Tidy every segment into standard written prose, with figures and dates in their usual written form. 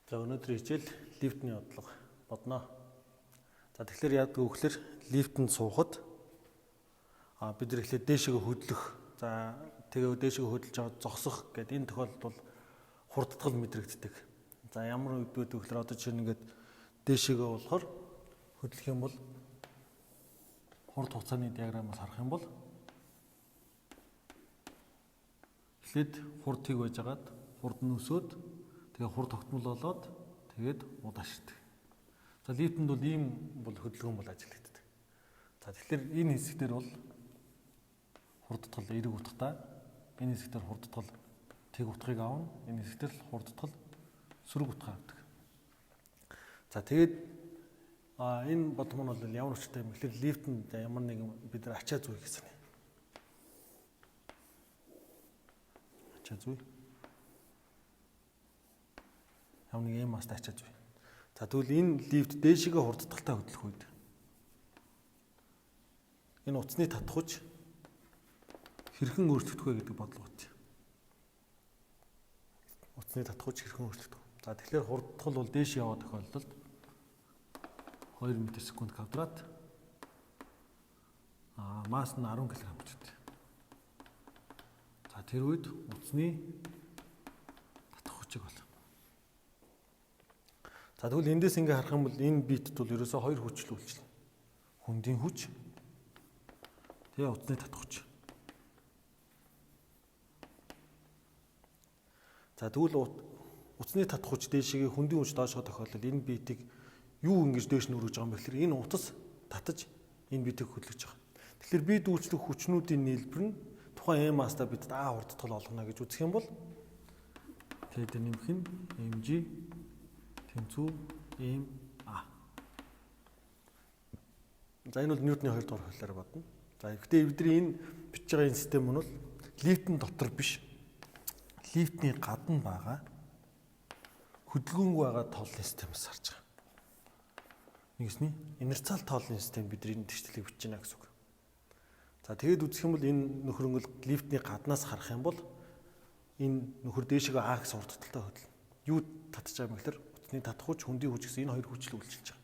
За өнөөдөр хичээл лифтний бодлого бодноо. За тэгэхээр яадаг вэ гэхээр лифтэнд суухад бид нар эхлээд дээшээ хөдлөх. За тэгээ дээшээ хөдөлж аваад зогсох гэдэг энэ тохиолдолд бол хурдтгал мэдрэгддэг. За ямар үед вэ гэхээр одоо жишээ нь ингээд дээшээгээ болохоор хөдлөх юм бол хурд хугацааны диаграмаас харах юм бол эхлээд хурд тийг байжгаад хурд нь өсөөд тэгээ хурд тогтмол болоод тэгээд удаашрдаг. За лифтэнд бол ийм бол хөдөлгөөн бол ажиглагддаг. За тэгэхээр энэ хэсэгтэр бол хурдтгал эрэг утгатай. Энэ хэсэгтэр хурдтгал тэг утгыг аавна. Энэ хэсэгтэр хурдтгал сөрөг утга авдаг. За тэгээд энэ бодмон бол ямар учиртай юм гэхээр лифтэнд ямар нэгэн бид нар ачаа зүй гэсэн. Ачаа зүй. Ямар нэг юм аст ачаа зүй. За тэгвэл энэ лифт дээшигээ хурдтгалтай хөдлөх үед энэ утасны татхуж хэрхэн өөрчлөгдөх вэ гэдэг бодлого үүсэ. Утасны татхуж хэрхэн өөрчлөгдөх. За тэгэхээр хурдтгал бол дээш яваа тохиолдолд 2 м/сек квадрат масс нь 10 кг болчихдог. За тэр үед утасны татхуужиг бол. За тэгвэл эндээс ингээ харах юм бол энэ битэд бол ерөөсөө хоёр хүч л үйлчлэнэ. Хүндийн хүч тэгээ утасны татхуж. За тэгвэл утасны татхуж дээшээ хүндийн хүч доошоо тохиолдол энэ битийг юу ингэж дээш нь өргөж байгаа юм бэ гэхээр энэ утас татаж энэ битийг хөдлөж байгаа. Тэгэхээр бие дүүцлэх хүчнүүдийн нийлбэр нь тухайн масста бидэд хурдтгал олгоно гэж үзэх юм бол тэгээд нэмэх нь mg тэнцүү m a. За энэ бол Ньютоны 2 дугаар хуулиар бодно. За гэхдээ бидний энэ бичиж байгаа энэ систем нь бол лифтэн дотор биш. Лифтний гадна байгаа хөдөлгөөнгүй байгаа тооллын системээс харж байгаа. Нэгсний инерциал тооллын систем бидний тэгшлэлийг бичиж байна гэсэн үг. За тэгээд үзэх юм бол энэ нөхрөнгөл лифтний гаднаас харах юм бол энэ нөхөр дээшээ А гэсэн хурдталтай хөдлөнө. Юу татчих байгаа юм гэхээр утасны татхуж, хүндийн хүч гэсэн энэ хоёр хүч л үйлчилж байгаа.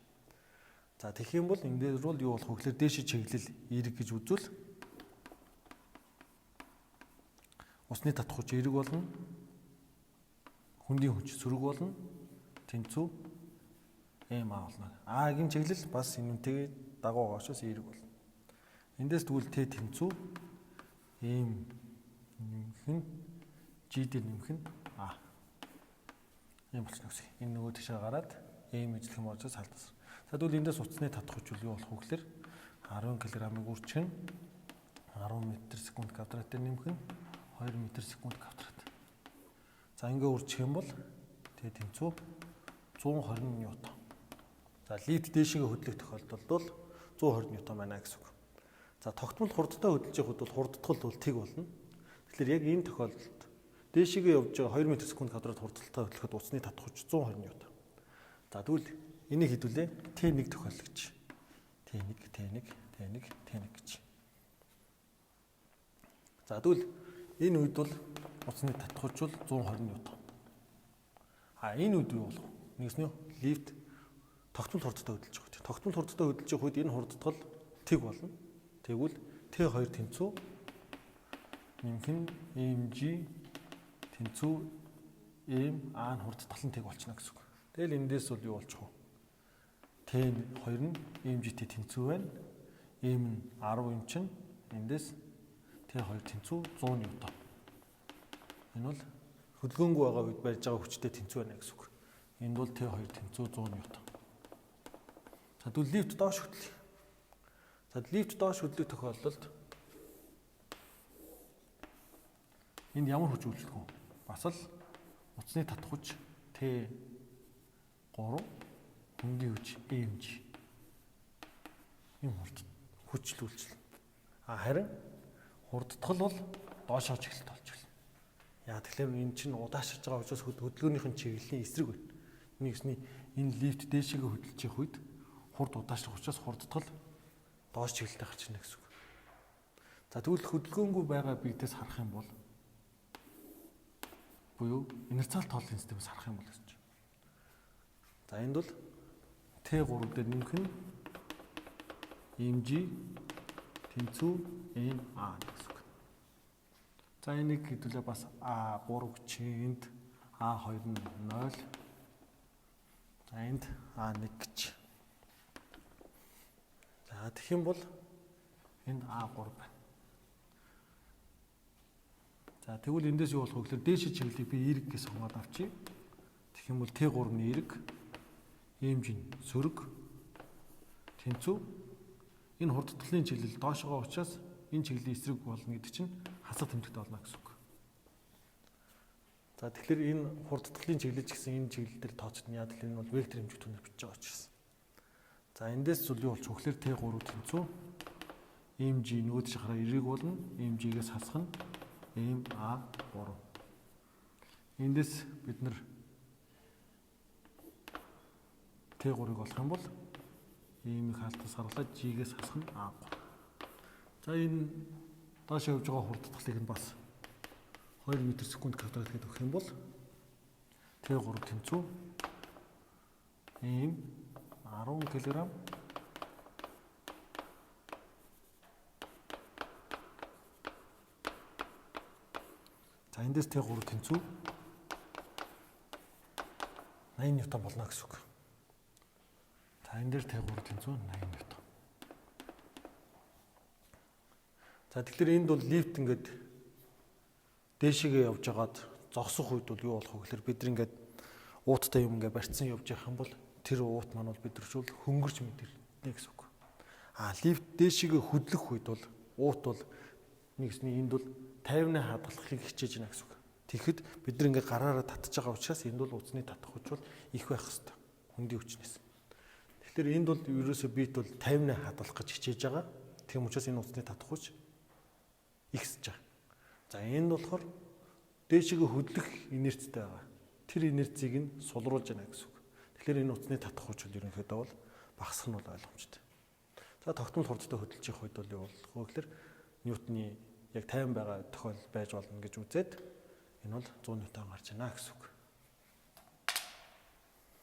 За тэгэх юм бол энэ дээр бол юу болох вэ гэхээр дээшээ чиглэл эрэг гэж үзвэл усны татхуж эрэг болно. Хүндийн хүч сөрөг болно. Тэнцүү ма болно. А-гийн чиглэл бас энэнтэйгээ дагуу байгаа учраас эрэг болно. Эндээс тэгвэл Т тэнцүү м нэмэх нь G дээр нэмэх нь А. Ийм болчихно гэсэн. Энэ нөгөө тийшээ гараад м эзлэх юм болж салдас. За тэгвэл эндээс утасны татхуж юу болох вэ гэхээр 10 кг-ыг үржих нь 10 м/сек квадрат дээр нэмэх нь 2 м/сек квадрат. За ингээ үржих юм бол Т тэнцүү 120 ньютон. За лифт дээшээ хөдлөх тохиолдолд бол 120 ньютон байна гэсэн үг. За тогтмол хурдтай хөдлөж явахад бол хурдтгал бол тэг болно. Тэгэхээр яг энэ тохиолдолд дээшээ явж байгаа 2 м/сек квадрат хурдталтай хөдлөхөд утасны татхуж 120 ньютон. За тэгвэл энийг хэдүүлээ Т1 тохиолдол гэж. Т1 гэж. За тэгвэл энэ үед бол утасны татхуж бол 120 ньютон. Энэ үед юу болох вэ? Нэгснээ лифт тогтмол хурдтай хөдлөж байгаа. Тогтмол хурдтай хөдлөж явах үед энэ хурдтгал тэг болно. Тэгвэл Т2 тэнцүү нэмэх нь mg тэнцүү m а нь хурдтгал нь тэг болчихно гэсэн үг. Тэгэл эндээс бол юу болчих вэ? Т2 нь mg-т тэнцүү байна. m нь 10 юм чинь эндээс Т2 тэнцүү 100 ньютон. Энэ бол хөдөлгөөнгүй байгаа үед барьж байгаа хүчтэй тэнцүү байна гэсэн үг. Энд бол Т2 тэнцүү 100 ньютон. За тэгвэл лифт доош хөдлөе. За лифт доош хөдлөх тохиолдолд энд ямар хүч үйлчлэх вэ? Бас л утасны татхуж Т3 хүндийн хүч mg юм хүч л үйлчлэнэ. Харин хурдтгал бол доошоо чиглэлд болж байна. Яа тэгэхээр энэ чинь удаашрж байгаа учраас хөдөлгөөнийхэн чиглэлийн эсрэг байна. Нэгсний энэ лифт дээшээгээ хөдлөж явах үед хурд удаашрах учраас хурдтгал доош чиглэлтэй гарч ирнэ гэсэн үг. За тэгвэл хөдөлгөөнгүй байгаа биетээс харах юм бол буюу инерциал тооллын системээс харах юм бол гэж. За энд бол Т3 дээр нэмэх нь mg тэнцүү ma гэсэн үг. За энийг хэдүүлээ бас A3 хүчинд A2 нь 0. За энд A1 гэж. За тэгэх юм бол энд A3 байна. За тэгвэл эндээс юу болох вэ гэхээр дээшид чиглэлийг би эрг гэж сонгоод авчий. Тэгэх юм бол Т3 нь эрг, mg нь сөрөг, тэнцүү. Энэ хурдтлын чиглэл доошогоо учраас энэ чиглэлийн эсрэг болно гэдэг чинь хасах тэмдэгт олно гэсэн үг. За тэгэхээр энэ хурдтлын чиглэл ч гэсэн энэ чиглэл дээр тооцогдно. Яа гэвэл энэ бол вектор хэмжээ түүнээр бичиж байгаа учраас. За эндээс зүйл юу болчих вэ гэхээр Т3 тэнцүү, mg нөгөөд шахаараа эрэг болно, mg-гээс хасах нь ma3. Эндээс бид нар Т3-ыг олох юм бол ийм их хаалтаас гаргалаад G-гээс хасах нь A3. За энэ доош явж байгаа хурдтгалыг нь бас 2 м/сек квадрат гэдэг өгөх юм бол Т3 тэнцүү ийм 10 кг. За эндээс Т3 тэнцүү 80 ньютон болно гэсэн үг. За энэ дээр Т3 тэнцүү 80 ньютон. За тэгэхээр энд бол лифт ингээд дээшээгээ явж хагаад зогсох үед бол юу болох вэ гэхээр бид ингээд ууттай юм ингээд барьцсан явж явах юм бол тэр уут маань бол бидэрчүүл хөнгөрч мэдэрнэ гэсэн үг. Лифт дээшээгээ хөдлөх үед бол уут бол нэгсний энд бол 50-ны хадгалахыг хичээж байна гэсэн үг. Тэгэхэд бид нар ингээд гараараа татж байгаа учраас энд бол утасны татах хүч бол их байх хэвээр хөндийн хүчнээс. Тэгэхээр энд бол ерөөсөө бит бол 50-ны хадгалах гэж хичээж байгаа. Тийм учраас энэ утасны татах хүч ихсэж байгаа. За энэ нь болохоор дээшээгээ хөдлөх инерцтэй байгаа. Тэр инерцийг нь сулруулж байна гэсэн үг. Тэгэхээр энэ утасны татах хүч бол ерөнхийдөө бол багасах нь бол ойлгомжтой. За тогтмол хурдтай хөдөлж явах үед бол юу болох вэ гэхээр Ньютоны яг 50 байгаа тохиол байж болно гэж үзээд энэ бол 100 ньютон гарч байна гэсэн үг.